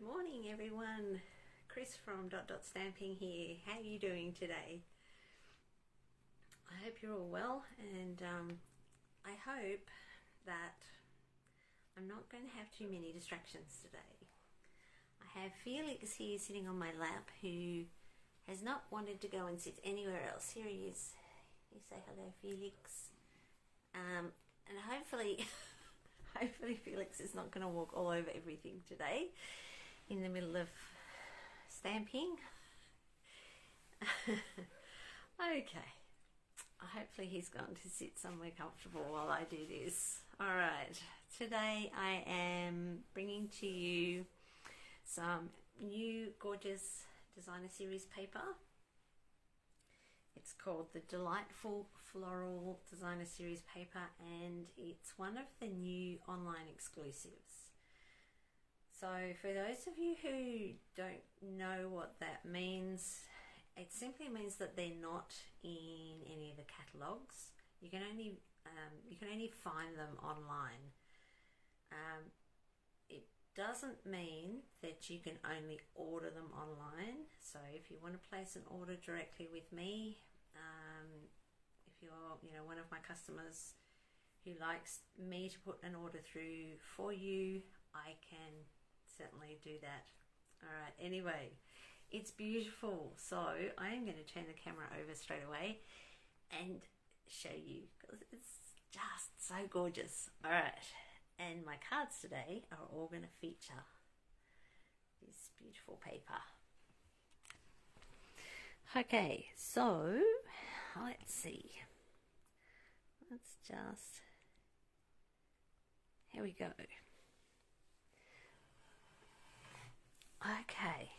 morning everyone, Chris from Stamping here. How are you doing today? I hope you're all well, and I hope that I'm not going to have too many distractions today. I have Felix here sitting on my lap who has not wanted to go and sit anywhere else. Here he is. You say hello, Felix. And hopefully Felix is not going to walk all over everything today in the middle of stamping. Okay, hopefully he's going to sit somewhere comfortable while I do this. Alright, today I am bringing to you some new gorgeous designer series paper. It's called the Delightful Floral Designer Series paper, and it's one of the new online exclusives. So for those of you who don't know what that means, it simply means that they're not in any of the catalogues. You can only find them online. It doesn't mean that you can only order them online. So if you want to place an order directly with me, if you're one of my customers who likes me to put an order through for you, I can certainly do that. Alright, anyway, it's beautiful, so I am going to turn the camera over straight away and show you, because it's just so gorgeous. Alright, and my cards today are all going to feature this beautiful paper. Okay, so let's see. Here we go. Okay.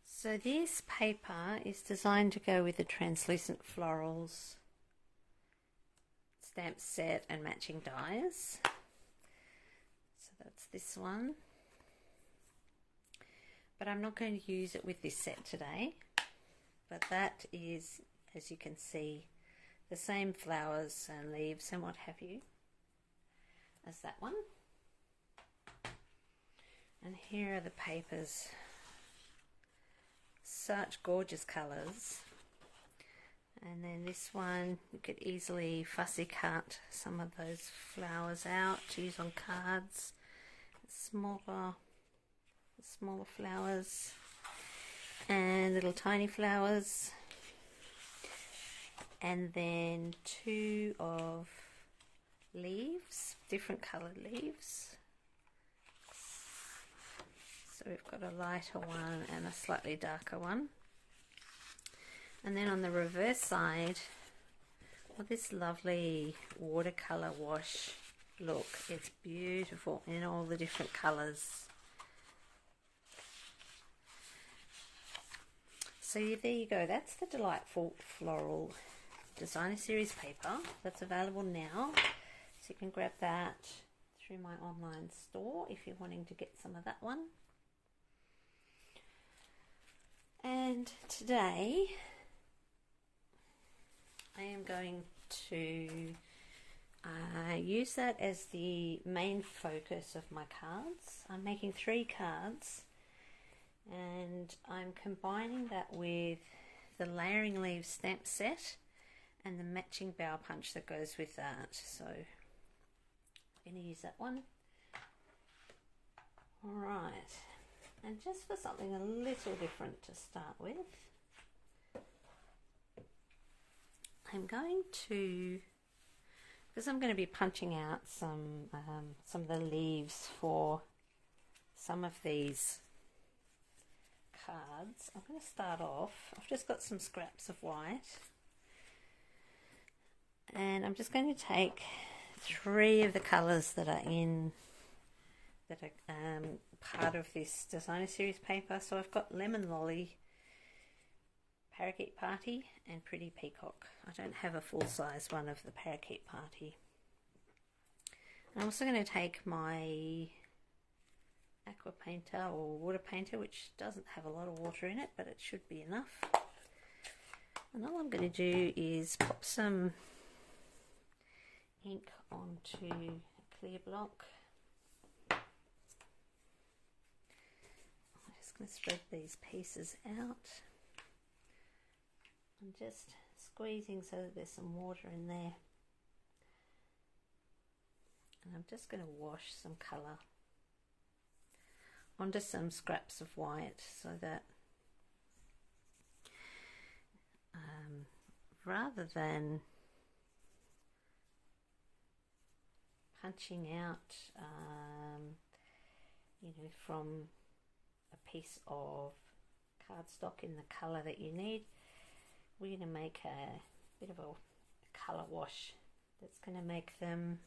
So this paper is designed to go with the translucent florals, stamp set and matching dies. So that's this one. But I'm not going to use it with this set today. But that is, as you can see, the same flowers and leaves and what have you as that one. And here are the papers. Such gorgeous colours. And then this one, you could easily fussy cut some of those flowers out to use on cards. Smaller flowers and little tiny flowers, and then two of leaves, different coloured leaves. So we've got a lighter one and a slightly darker one, and then on the reverse side, well, this lovely watercolour wash look. It's beautiful in all the different colours. So there you go, that's the Delightful Floral Designer Series paper that's available now. So you can grab that through my online store if you're wanting to get some of that one. And today I am going to use that as the main focus of my cards. I'm making 3 cards, and I'm combining that with the layering leaves stamp set and the matching Bough Punch that goes with that. So I'm going to use that one. Alright, and just for something a little different to start with, I'm going to, because I'm going to be punching out some of the leaves for some of these cards. I'm going to start off, I've just got some scraps of white, and I'm just going to take 3 of the colours that are part of this designer series paper. So I've got Lemon Lolly, Parakeet Party and Pretty Peacock. I don't have a full size one of the Parakeet Party. I'm also going to take my aqua painter or water painter, which doesn't have a lot of water in it, but it should be enough. And all I'm going to do is pop some ink onto a clear block just going to spread these pieces out. I'm just squeezing so that there's some water in there. And I'm just going to wash some colour onto some scraps of white so that rather than punching out you know, from a piece of cardstock in the colour that you need, we're going to make a bit of a colour wash that's going to make them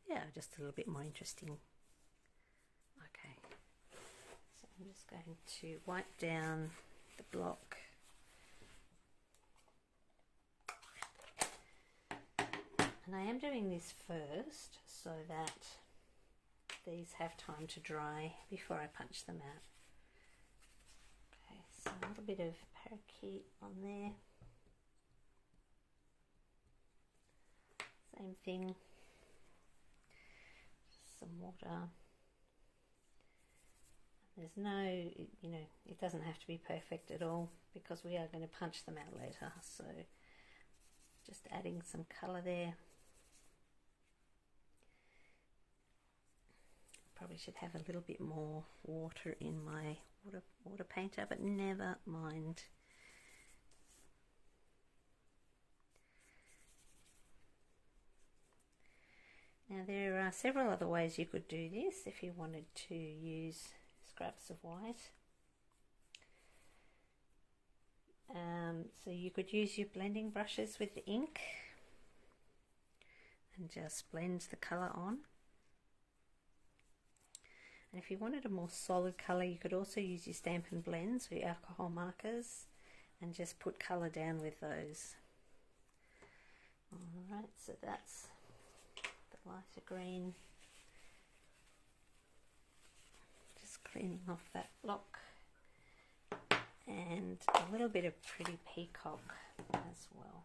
yeah, just a little bit more interesting. Okay, so I'm just going to wipe down the block. And I am doing this first so that these have time to dry before I punch them out. Okay, so a little bit of parakeet on there. Same thing. Some water. There's no, you know, it doesn't have to be perfect at all because we are going to punch them out later. So just adding some colour there. Probably should have a little bit more water in my water painter, but never mind. Now there are several other ways you could do this if you wanted to use scraps of white. So you could use your blending brushes with the ink and just blend the colour on. And if you wanted a more solid colour, you could also use your Stampin' Blends or your alcohol markers and just put colour down with those. Alright, so that's the lighter green. Just cleaning off that block. And a little bit of Pretty Peacock as well.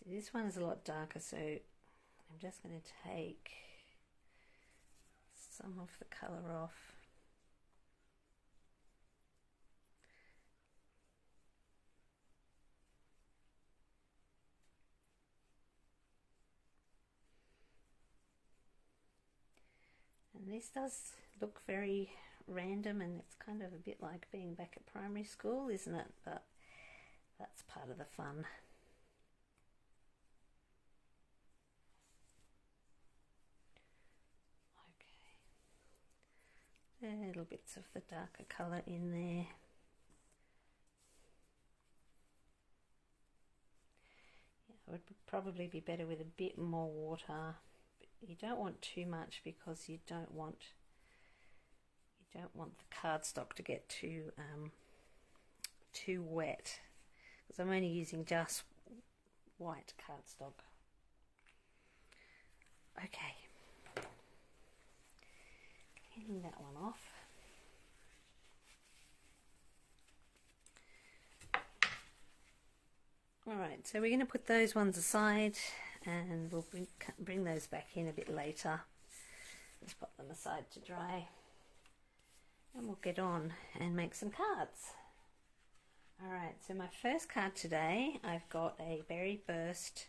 This one is a lot darker, so I'm just going to take some of the colour off. And this does look very random, and it's kind of a bit like being back at primary school, isn't it? But that's part of the fun. Little bits of the darker colour in there. Yeah, it would probably be better with a bit more water. But you don't want too much because you don't want the cardstock to get too wet. Because I'm only using just white cardstock. Okay. Cleaning that one off. Alright, so we're going to put those ones aside and we'll bring those back in a bit later. Let's put them aside to dry and we'll get on and make some cards. Alright, so my first card today, I've got a Berry Burst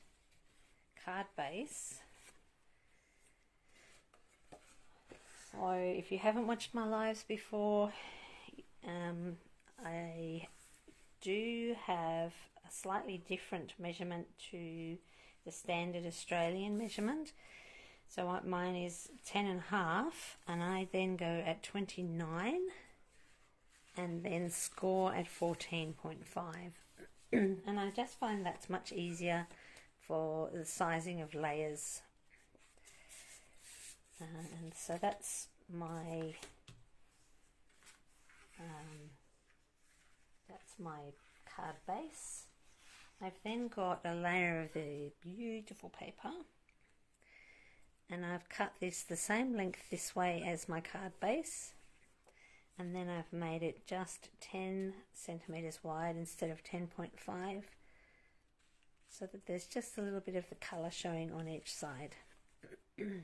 card base. So if you haven't watched my lives before, I do have a slightly different measurement to the standard Australian measurement. So mine is 10.5 and I then go at 29 and then score at 14.5. And I just find that's much easier for the sizing of layers. And so that's my card base. I've then got a layer of the beautiful paper, and I've cut this the same length this way as my card base, and then I've made it just 10 centimeters wide instead of 10.5, so that there's just a little bit of the colour showing on each side. Alright,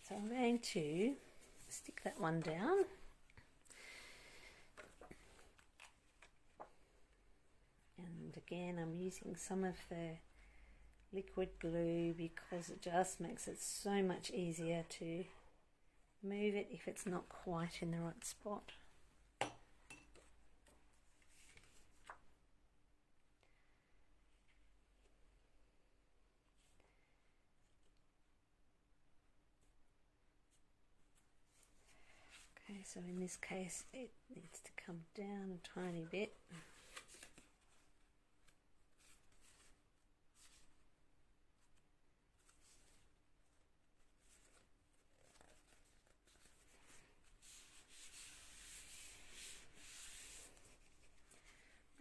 so I'm going to stick that one down. And again, I'm using some of the liquid glue because it just makes it so much easier to move it if it's not quite in the right spot. Okay, so in this case it needs to come down a tiny bit.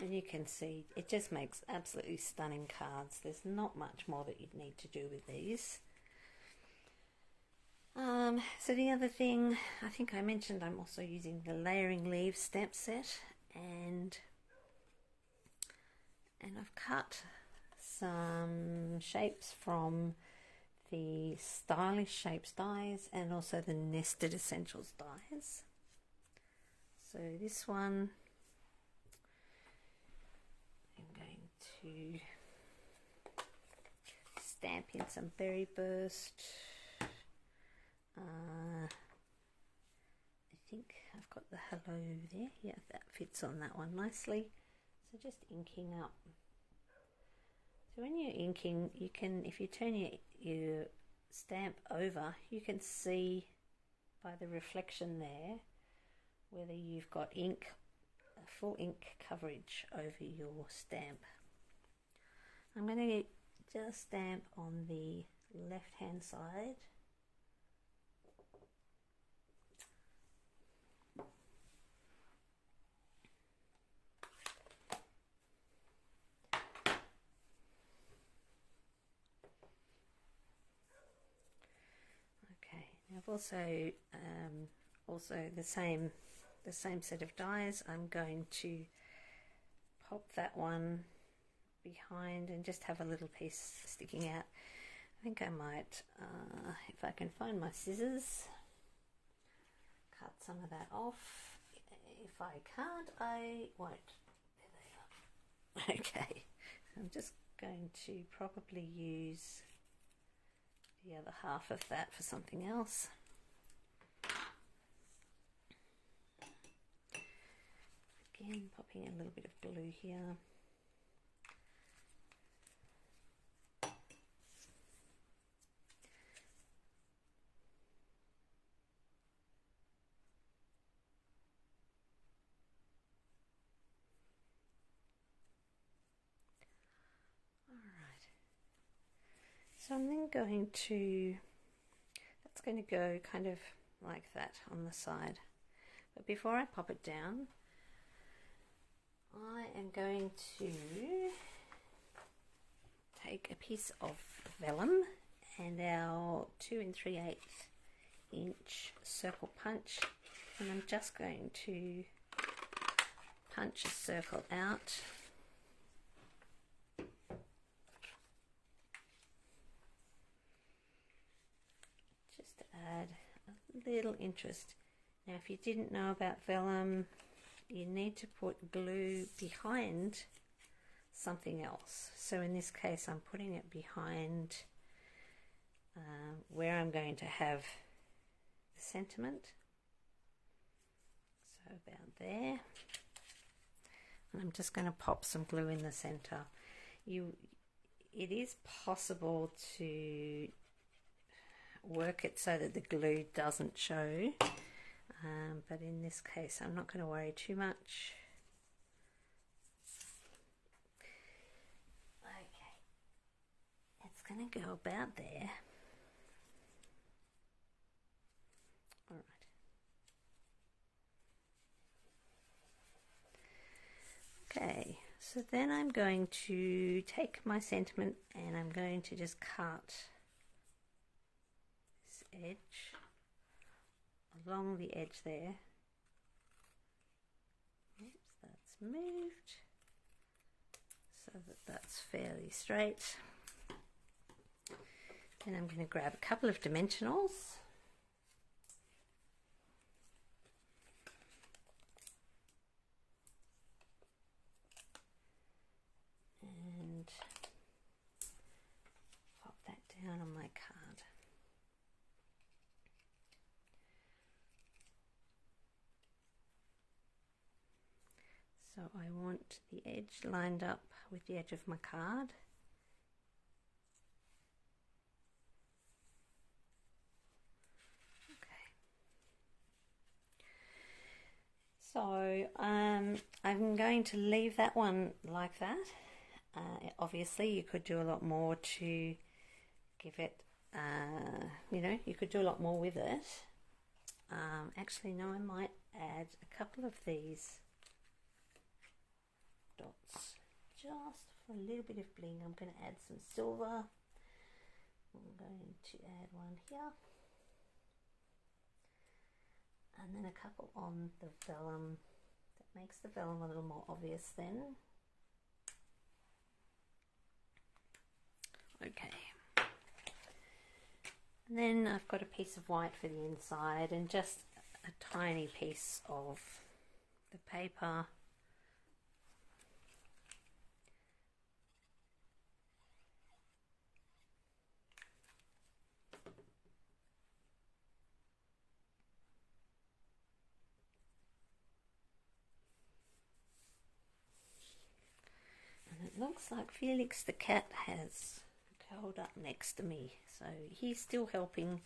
And you can see it just makes absolutely stunning cards. There's not much more that you'd need to do with these. So the other thing, I think I mentioned I'm also using the layering leaves stamp set, and I've cut some shapes from the Stylish Shapes dies and also the Nested Essentials dies. So this one I'm going to stamp in some Berry Burst. I think I've got the hello there. Yeah, that fits on that one nicely. So just inking up. So when you're inking, you can, if you turn your stamp over, you can see by the reflection there whether you've got ink, full ink coverage over your stamp. I'm going to just stamp on the left hand side. I've also the same set of dies. I'm going to pop that one behind and just have a little piece sticking out. I think I might, if I can find my scissors, cut some of that off. If I can't, I won't. There they are. Okay, I'm just going to probably use the other half of that for something else. Again, popping a little bit of glue here. So I'm then going to, that's going to go kind of like that on the side. But before I pop it down, I am going to take a piece of vellum and our 2 3/8 inch circle punch, and I'm just going to punch a circle out. Add a little interest. Now, if you didn't know about vellum, you need to put glue behind something else. So in this case, I'm putting it behind where I'm going to have the sentiment. So about there. And I'm just going to pop some glue in the center. It is possible to work it so that the glue doesn't show, but in this case I'm not going to worry too much. Okay, it's going to go about there. All right. Okay, so then I'm going to take my sentiment and I'm going to just cut edge along the edge there. Oops, that's moved. so that that's fairly straight. Then I'm going to grab a couple of dimensionals. And pop that down on my card. So I want the edge lined up with the edge of my card. So I'm going to leave that one like that. Obviously you could do a lot more to give it, you know, you could do a lot more with it. Actually no, I might add a couple of these dots just for a little bit of bling. I'm going to add some silver. I'm going to add one here. And then a couple on the vellum. That makes the vellum a little more obvious then. Okay. And then I've got a piece of white for the inside and just a tiny piece of the paper. It looks like Felix the cat has curled up next to me, so he's still helping.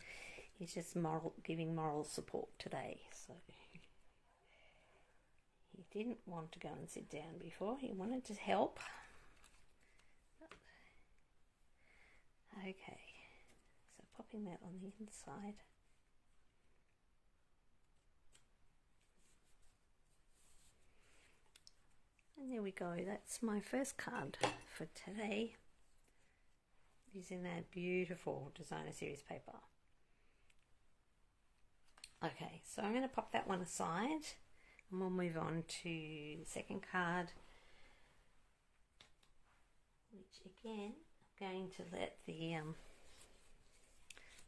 He's just giving moral support today. So he didn't want to go and sit down before. He wanted to help. Okay, so popping that on the inside. And there we go, that's my first card for today, using that beautiful designer series paper. Okay, so I'm going to pop that one aside and we'll move on to the second card, which again I'm going to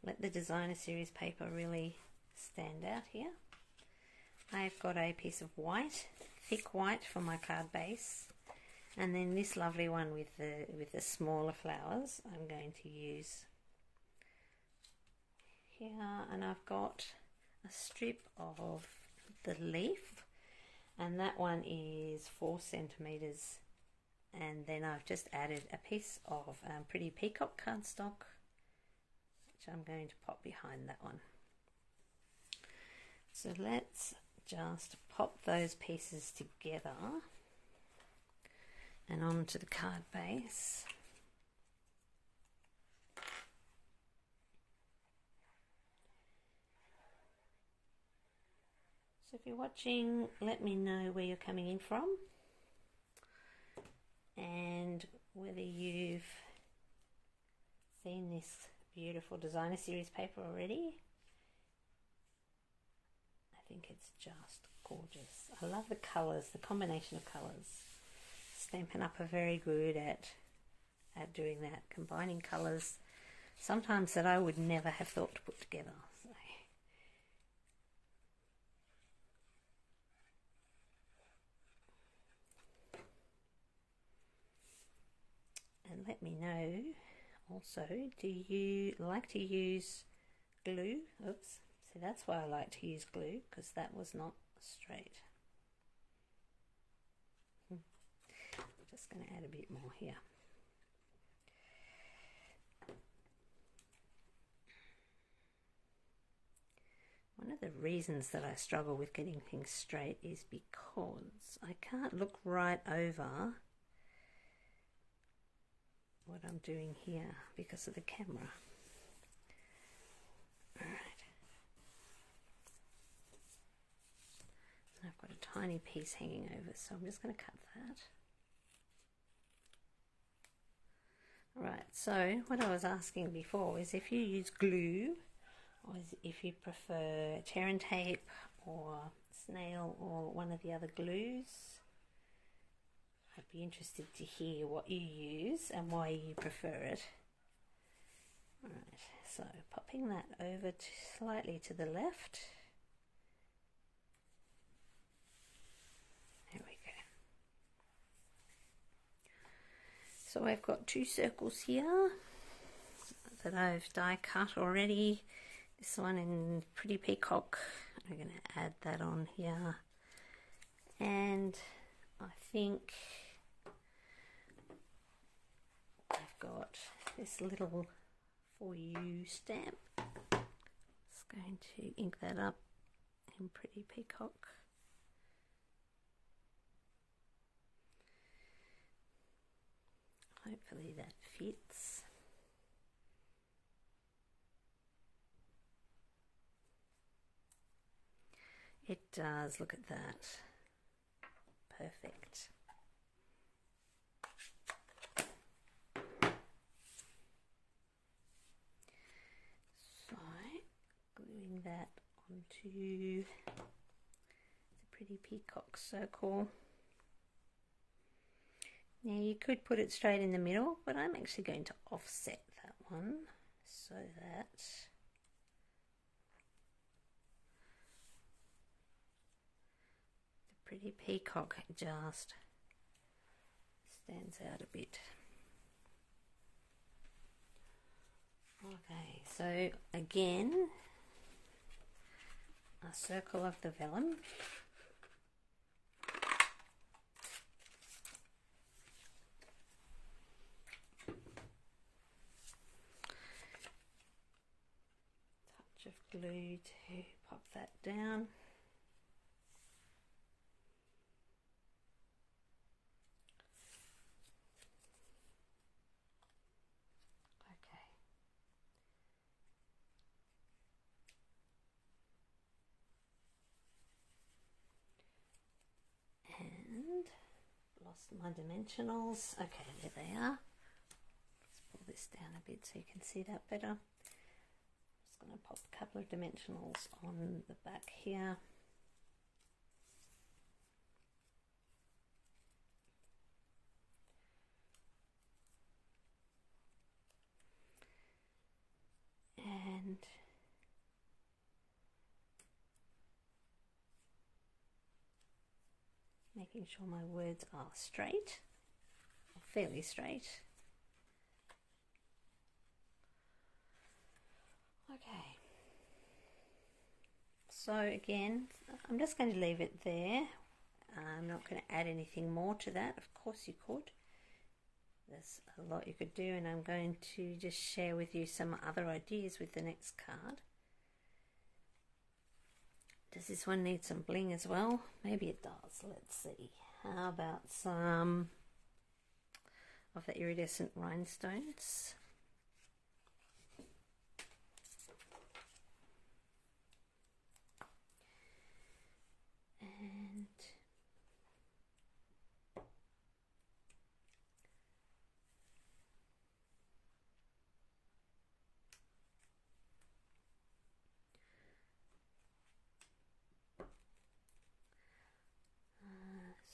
let the designer series paper really stand out here. I've got a piece of white, thick white for my card base, and then this lovely one with the smaller flowers I'm going to use here. And I've got a strip of the leaf, and that one is 4 centimeters. And then I've just added a piece of pretty peacock cardstock, which I'm going to pop behind that one. So let's just pop those pieces together and onto the card base. So if you're watching, let me know where you're coming in from and whether you've seen this beautiful designer series paper already. I think it's just gorgeous. I love the colours, the combination of colours. Stampin' Up are very good at doing that, combining colours sometimes that I would never have thought to put together. So. And let me know also, do you like to use glue? Oops. So that's why I like to use glue, because that was not straight. I'm just going to add a bit more here. One of the reasons that I struggle with getting things straight is because I can't look right over what I'm doing here because of the camera. Alright. I've got a tiny piece hanging over, so I'm just going to cut that. Right, so what I was asking before is if you use glue, or if you prefer tear and tape or snail or one of the other glues. I'd be interested to hear what you use and why you prefer it. Alright, so popping that over slightly to the left. There we go. So I've got 2 circles here that I've die cut already. This one in Pretty Peacock. I'm going to add that on here. And I think I've got this little For You stamp. Just going to ink that up in Pretty Peacock. Hopefully that fits. It does, look at that. Perfect. So, gluing that onto the Pretty Peacock circle. Now you could put it straight in the middle, but I'm actually going to offset that one so that the Pretty Peacock just stands out a bit. Okay, so again, a circle of the vellum. Touch of glue to pop that down. Lost my dimensionals. Okay, there they are. Let's pull this down a bit so you can see that better. I'm just going to pop a couple of dimensionals on the back here. And making sure my words are straight, or fairly straight. Okay, so again, I'm just going to leave it there. I'm not going to add anything more to that. Of course you could. There's a lot you could do, and I'm going to just share with you some other ideas with the next card. Does this one need some bling as well? Maybe it does. Let's see. How about some of the iridescent rhinestones? And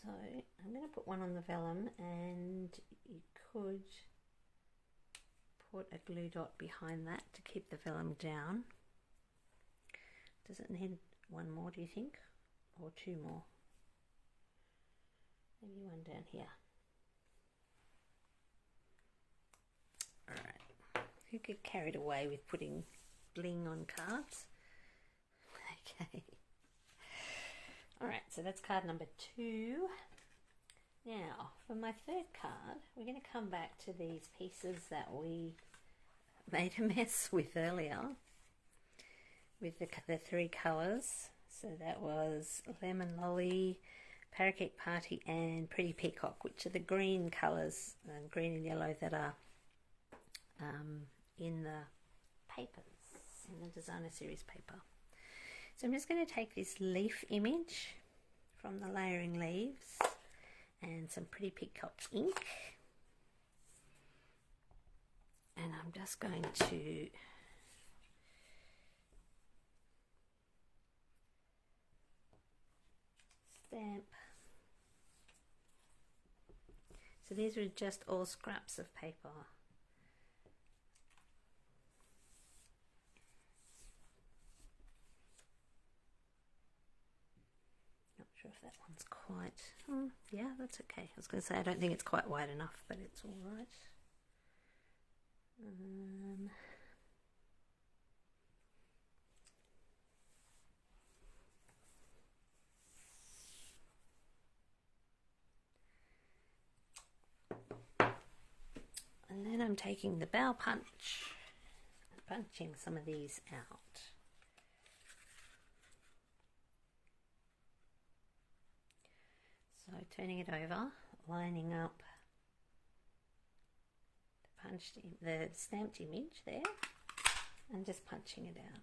so I'm going to put one on the vellum, and you could put a glue dot behind that to keep the vellum down. Does it need one more, do you think? Or 2 more? Maybe one down here. Alright. Who get carried away with putting bling on cards? Okay. Alright, so that's card number 2. Now, for my 3rd card, we're going to come back to these pieces that we made a mess with earlier, with the 3 colours. So that was Lemon Lolly, Parakeet Party and Pretty Peacock, which are the green colours, green and yellow, that are in the papers, in the designer series paper. So I'm just going to take this leaf image from the layering leaves and some Pretty Peacock ink, and I'm just going to stamp So these are just all scraps of paper. Not sure if that one's quite, yeah, that's okay. I was going to say I don't think it's quite wide enough, but it's all right. And then I'm taking the Bough Punch and punching some of these out. So turning it over, lining up the stamped image there, and just punching it out.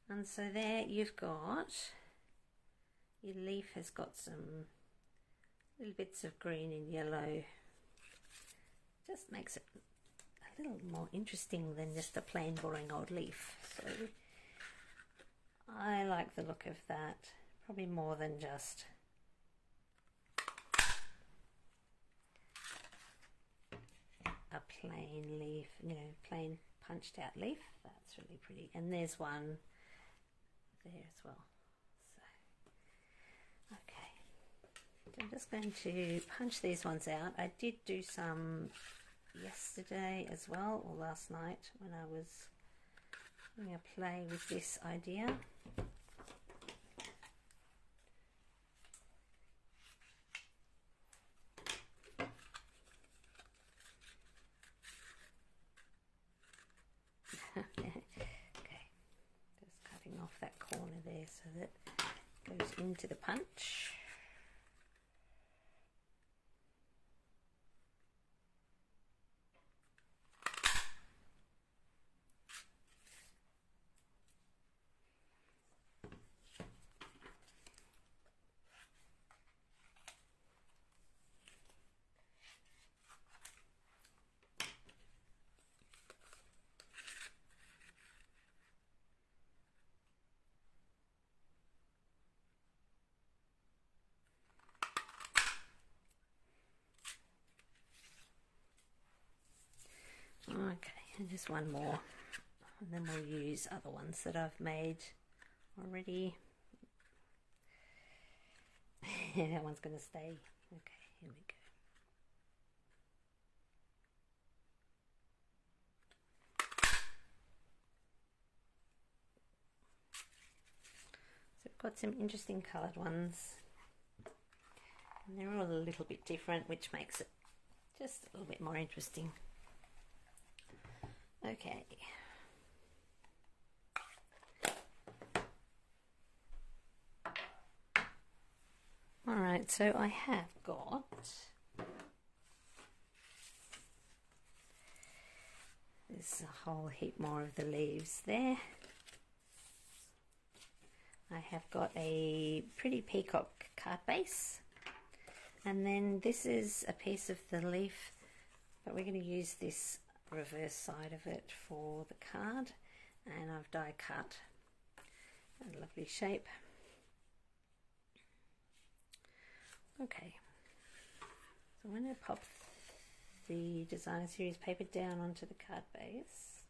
And so there you've got, your leaf has got some little bits of green and yellow. Just makes it a little more interesting than just a plain boring old leaf. So I like the look of that, probably more than just a plain leaf, you know, plain punched out leaf. That's really pretty. And there's one there as well. So, okay. So I'm just going to punch these ones out. I did do some yesterday as well, or last night, when I was having a play with this idea. Okay, just cutting off that corner there so that it goes into the punch. Okay, and just one more, and then we'll use other ones that I've made already. That one's going to stay. Okay, here we go. So I've got some interesting coloured ones, and they're all a little bit different, which makes it just a little bit more interesting. Okay. Alright, so I have got there's a whole heap more of the leaves there. I have got a pretty peacock card base, and then this is a piece of the leaf, but we're going to use this reverse side of it for the card, and I've die cut a lovely shape. Okay, so I'm going to pop the designer series paper down onto the card base.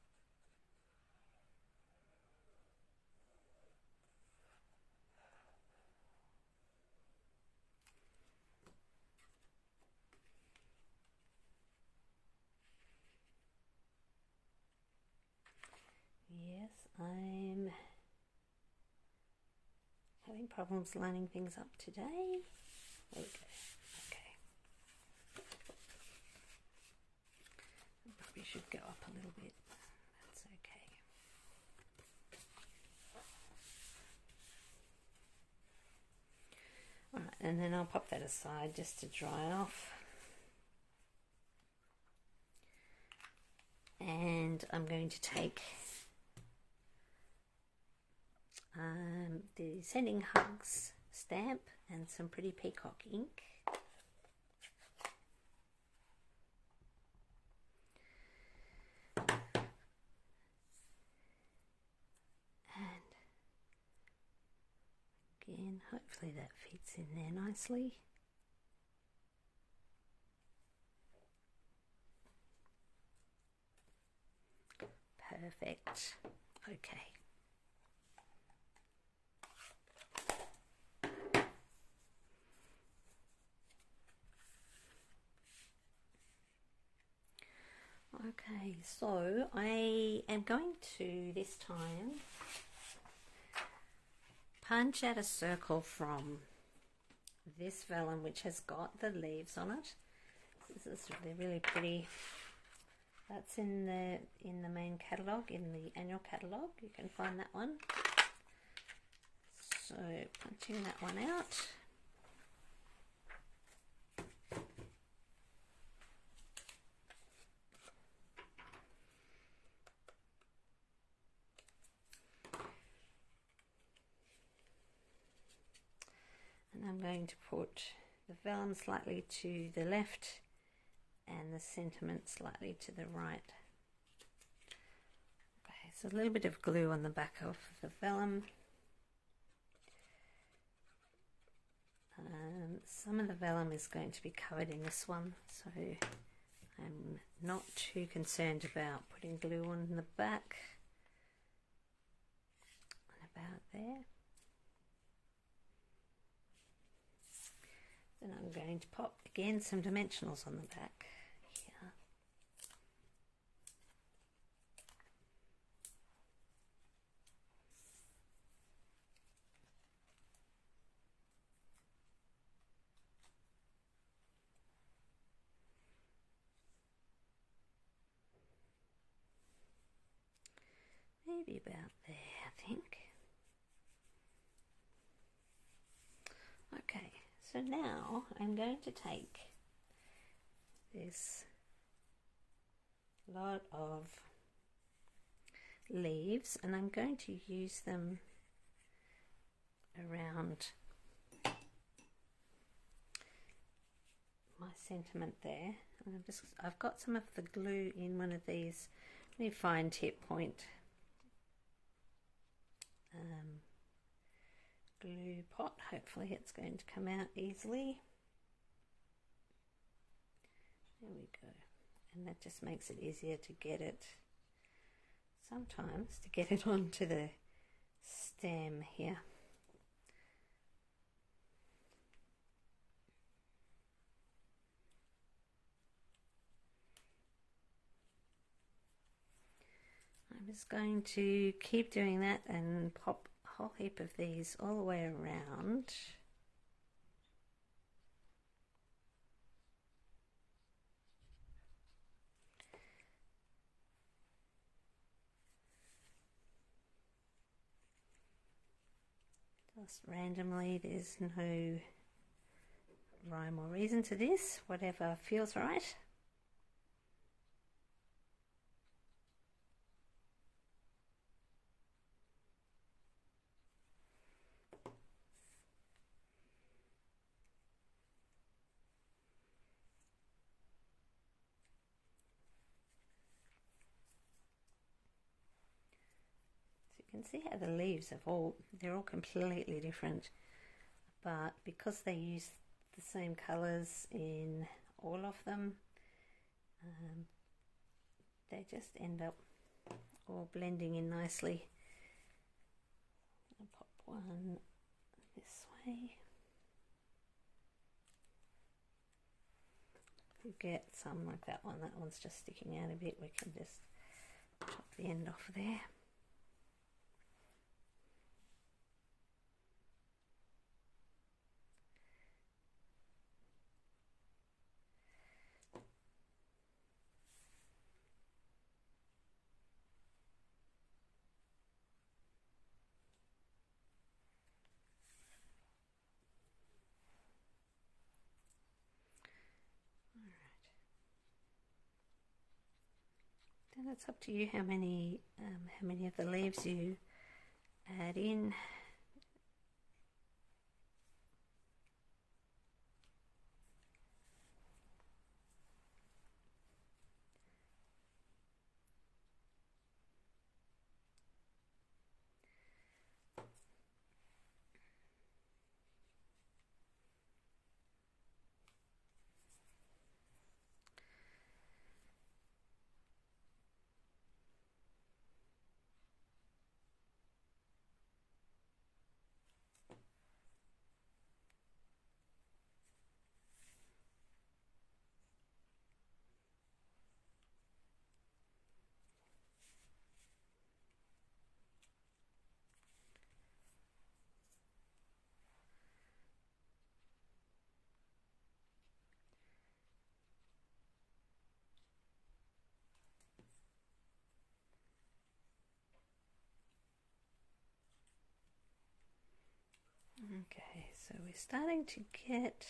Yes, I'm having problems lining things up today. There we go. Okay. I probably should go up a little bit. That's okay. Alright, and then I'll pop that aside just to dry off. And I'm going to take the Sending Hugs stamp and some pretty peacock ink. And again, hopefully that fits in there nicely. Perfect. Okay. Okay, so I am going to this time punch out a circle from this vellum, which has got the leaves on it. This is really pretty. That's in the main catalogue, in the annual catalogue. You can find that one. So punching that one out. And I'm going to put the vellum slightly to the left and the sentiment slightly to the right. Okay, so a little bit of glue on the back of the vellum. Some of the vellum is going to be covered in this one, so I'm not too concerned about putting glue on the back. And about there. Then I'm going to pop again some dimensionals on the back here. Maybe about there, I think. Okay, so now I'm going to take this lot of leaves and I'm going to use them around my sentiment there. And I've got some of the glue in one of these really fine tip point glue pot. Hopefully it's going to come out easily. There we go. And that just makes it easier to get it, sometimes to get it onto the stem here. I'm just going to keep doing that and pop a whole heap of these all the way around. Just randomly, there's no rhyme or reason to this, whatever feels right. You can see how the leaves have they're all completely different, but because they use the same colours in all of them, they just end up all blending in nicely. I'll pop one this way. If you get some like that one's just sticking out a bit, we can just chop the end off there. Then it's up to you how many of the leaves you add in. Okay, so we're starting to get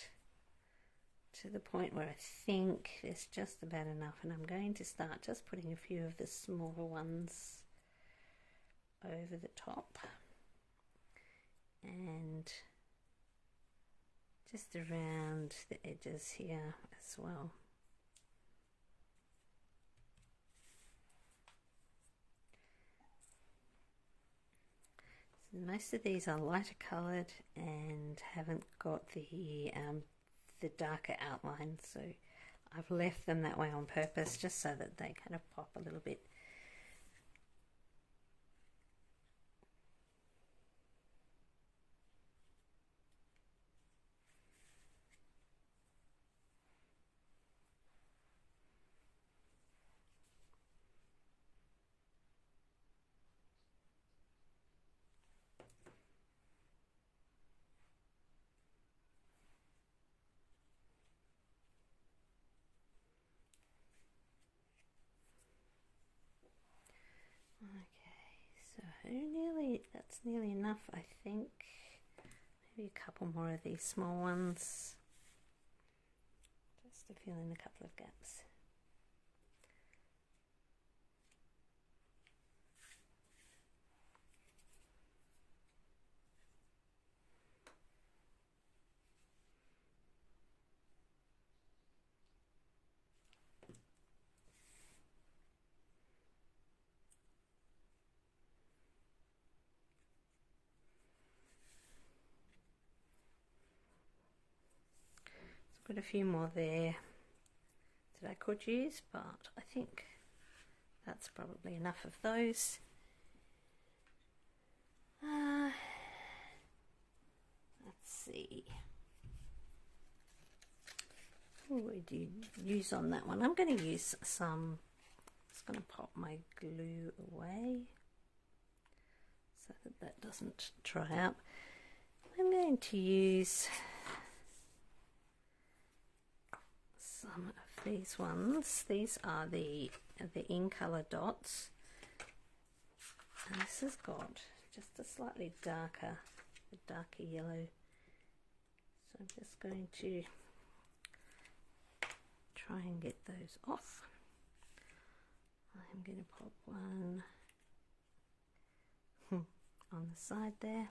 to the point where I think there's just about enough, and I'm going to start just putting a few of the smaller ones over the top and just around the edges here as well. So most of these are lighter coloured and haven't got the darker outline, so I've left them that way on purpose just so that they kind of pop a little bit. That's nearly enough, I think. Maybe a couple more of these small ones, just to fill in a couple of gaps. Got a few more there that I could use, but I think that's probably enough of those. Let's see. What would you use on that one? I'm going to use some. Just going to pop my glue away so that that doesn't dry up. I'm going to use some of these ones. These are the in colour dots, and this has got just a slightly darker yellow, so I'm just going to try and get those off. I'm going to pop one on the side there.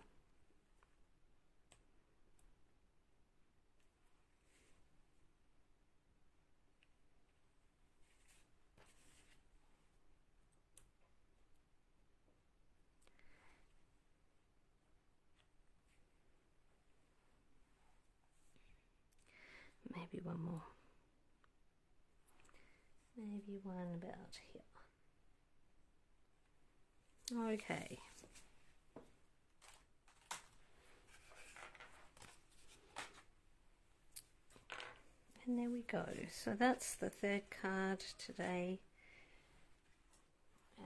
Maybe one more. Maybe one about here. Okay. And there we go. So that's the third card today.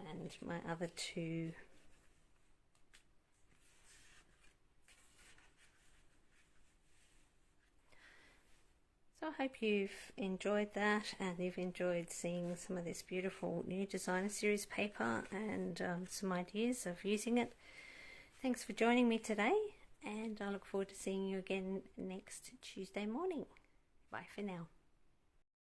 And my other two. So I hope you've enjoyed that, and you've enjoyed seeing some of this beautiful new designer series paper and some ideas of using it. Thanks for joining me today, and I look forward to seeing you again next Tuesday morning. Bye for now.